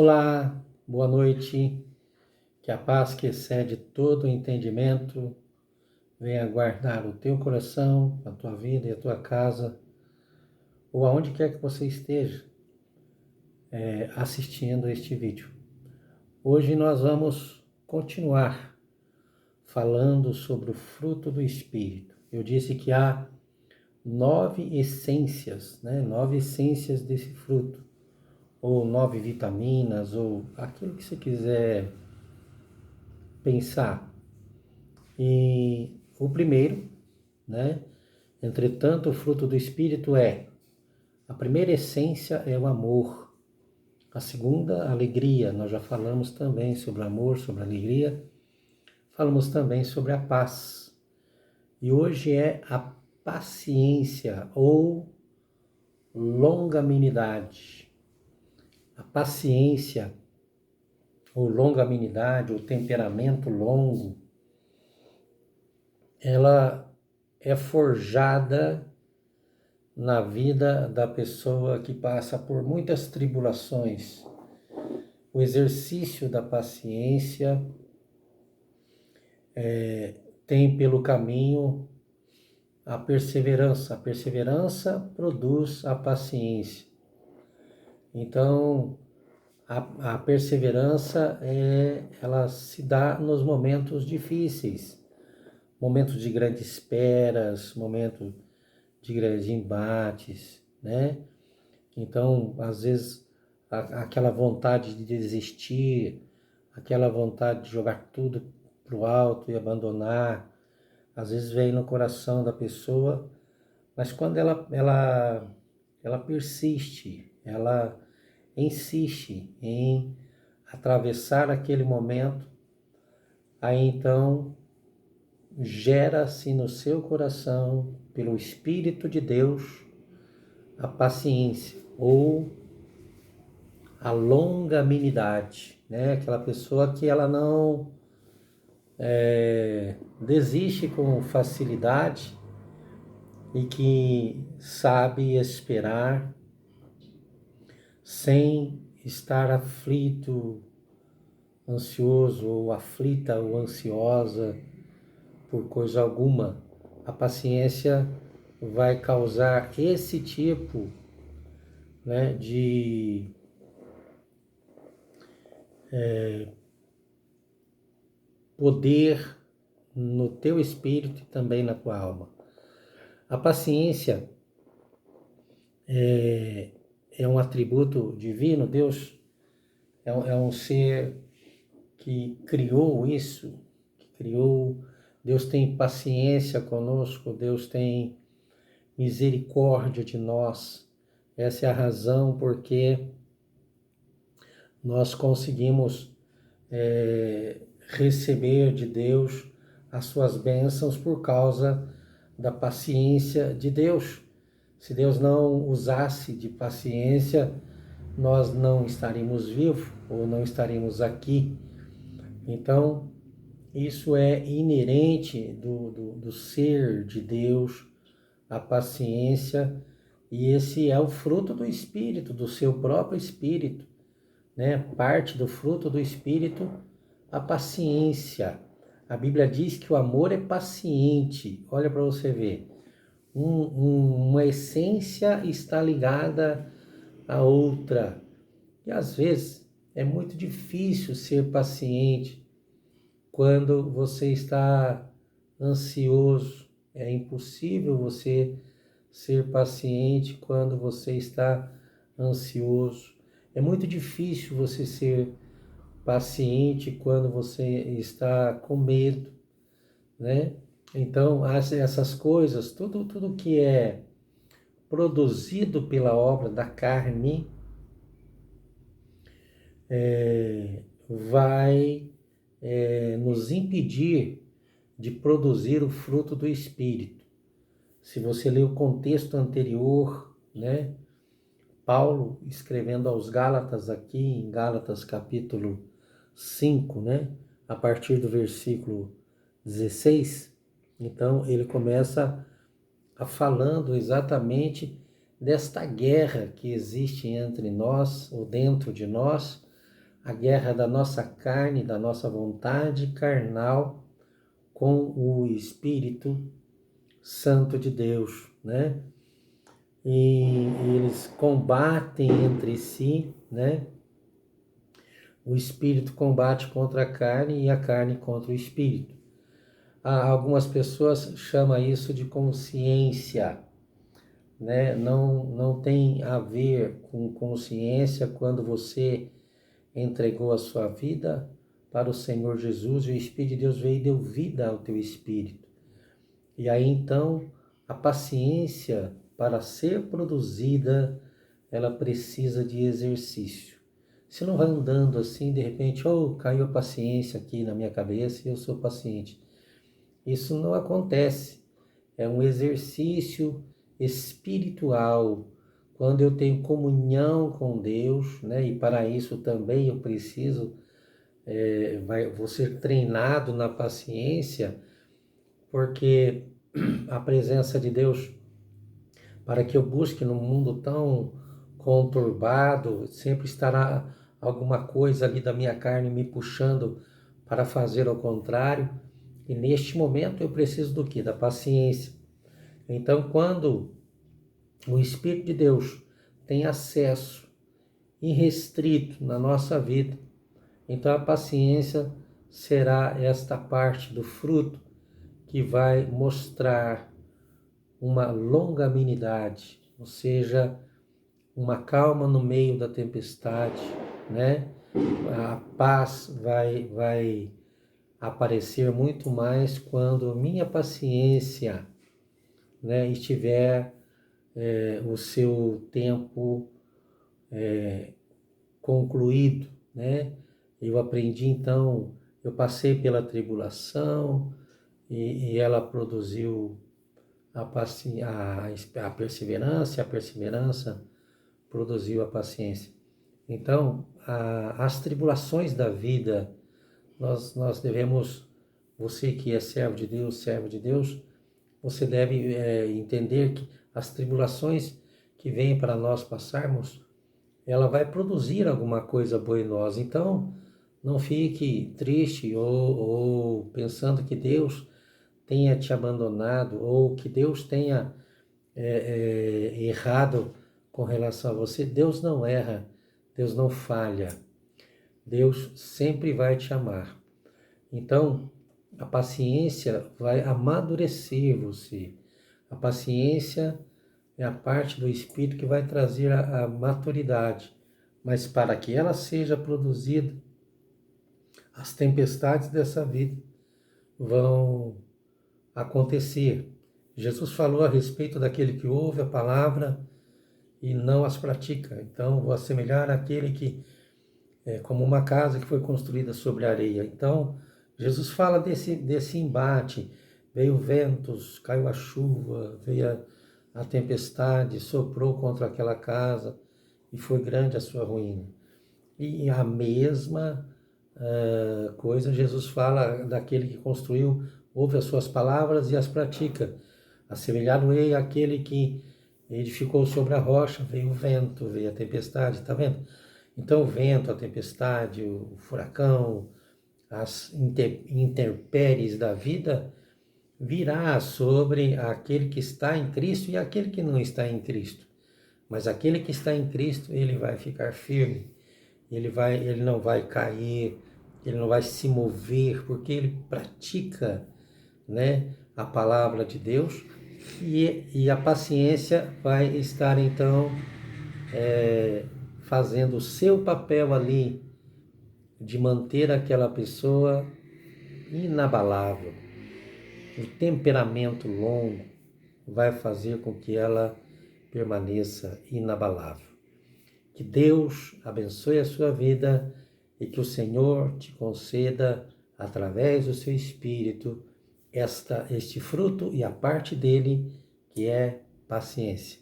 Olá, boa noite. Que a paz que excede todo o entendimento venha guardar o teu coração, a tua vida e a tua casa, ou aonde quer que você esteja assistindo este vídeo. Hoje nós vamos continuar falando sobre o fruto do Espírito. Eu disse que há 9 essências, né? 9 essências desse fruto, ou 9 vitaminas, ou aquilo que você quiser pensar. E o primeiro, né? Entretanto, o fruto do Espírito a primeira essência é o amor. A segunda, a alegria. Nós já falamos também sobre o amor, sobre a alegria. Falamos também sobre a paz. E hoje é a paciência ou longanimidade. A paciência ou longanimidade, ou temperamento longo, ela é forjada na vida da pessoa que passa por muitas tribulações. O exercício da paciência tem pelo caminho a perseverança. A perseverança produz a paciência. Então, a perseverança ela se dá nos momentos difíceis, momentos de grandes esperas, momentos de grandes embates, né? Então, às vezes, aquela vontade de desistir, aquela vontade de jogar tudo para o alto e abandonar, às vezes vem no coração da pessoa, mas quando ela persiste, ela insiste em atravessar aquele momento, aí então gera-se no seu coração, pelo Espírito de Deus, a paciência ou a longanimidade, né? Aquela pessoa que ela não desiste com facilidade e que sabe esperar sem estar aflito, ansioso ou aflita ou ansiosa por coisa alguma. A paciência vai causar esse tipo, né, de poder no teu espírito e também na tua alma. A paciência é um atributo divino. Deus é um ser que criou isso, que criou. Deus tem paciência conosco, Deus tem misericórdia de nós. Essa é a razão porque nós conseguimos receber de Deus as suas bênçãos por causa da paciência de Deus. Se Deus não usasse de paciência, nós não estaríamos vivos ou não estaríamos aqui. Então, isso é inerente do ser de Deus, a paciência, e esse é o fruto do Espírito, do seu próprio Espírito, né? Parte do fruto do Espírito, a paciência. A Bíblia diz que o amor é paciente. Olha para você ver. Uma essência está ligada à outra. E às vezes é muito difícil ser paciente quando você está ansioso. É impossível você ser paciente quando você está ansioso. É muito difícil você ser paciente quando você está com medo, né? Então, essas coisas, tudo que é produzido pela obra da carne, vai nos impedir de produzir o fruto do Espírito. Se você ler o contexto anterior, né? Paulo escrevendo aos Gálatas aqui, em Gálatas capítulo 5, né? A partir do versículo 16, então ele começa falando exatamente desta guerra que existe entre nós, ou dentro de nós, a guerra da nossa carne, da nossa vontade carnal com o Espírito Santo de Deus, né? E eles combatem entre si, né? O espírito combate contra a carne e a carne contra o espírito. Algumas pessoas chamam isso de consciência, né? Não tem a ver com consciência quando você entregou a sua vida para o Senhor Jesus e o Espírito de Deus veio e deu vida ao teu espírito. E aí então a paciência, para ser produzida, ela precisa de exercício. Você não vai andando assim, de repente, caiu a paciência aqui na minha cabeça e eu sou paciente. Isso não acontece. É um exercício espiritual. Quando eu tenho comunhão com Deus, né? E para isso também eu preciso, vou ser treinado na paciência, porque a presença de Deus, para que eu busque num mundo tão conturbado, sempre estará alguma coisa ali da minha carne me puxando para fazer o contrário. E neste momento eu preciso do quê? Da paciência. Então, quando o Espírito de Deus tem acesso irrestrito na nossa vida, então a paciência será esta parte do fruto que vai mostrar uma longanimidade, ou seja, uma calma no meio da tempestade, né? A paz vai aparecer muito mais quando minha paciência, né, estiver o seu tempo concluído, né? Eu aprendi então, eu passei pela tribulação e ela produziu a perseverança, e a perseverança produziu a paciência. Então, as tribulações da vida, nós devemos, você que é servo de Deus, você deve entender que as tribulações que vêm para nós passarmos, ela vai produzir alguma coisa boa em nós. Então, não fique triste ou pensando que Deus tenha te abandonado ou que Deus tenha errado com relação a você. Deus não erra, Deus não falha, Deus sempre vai te amar. Então, a paciência vai amadurecer você. A paciência é a parte do Espírito que vai trazer a maturidade. Mas para que ela seja produzida, as tempestades dessa vida vão acontecer. Jesus falou a respeito daquele que ouve a palavra e não as pratica. Então, vou assemelhar àquele que é como uma casa que foi construída sobre areia. Então, Jesus fala desse embate. Veio ventos, caiu a chuva, veio a tempestade, soprou contra aquela casa e foi grande a sua ruína. E a mesma coisa Jesus fala daquele que construiu, ouve as suas palavras e as pratica. Assemelhado-ei àquele que edificou sobre a rocha, veio o vento, veio a tempestade, está vendo? Então o vento, a tempestade, o furacão, as intempéries da vida virá sobre aquele que está em Cristo e aquele que não está em Cristo. Mas aquele que está em Cristo, ele vai ficar firme, ele não vai cair, ele não vai se mover, porque ele pratica, né, a palavra de Deus, e a paciência vai estar então fazendo o seu papel ali de manter aquela pessoa inabalável. O temperamento longo vai fazer com que ela permaneça inabalável. Que Deus abençoe a sua vida e que o Senhor te conceda, através do seu Espírito, este fruto e a parte dele, que é paciência.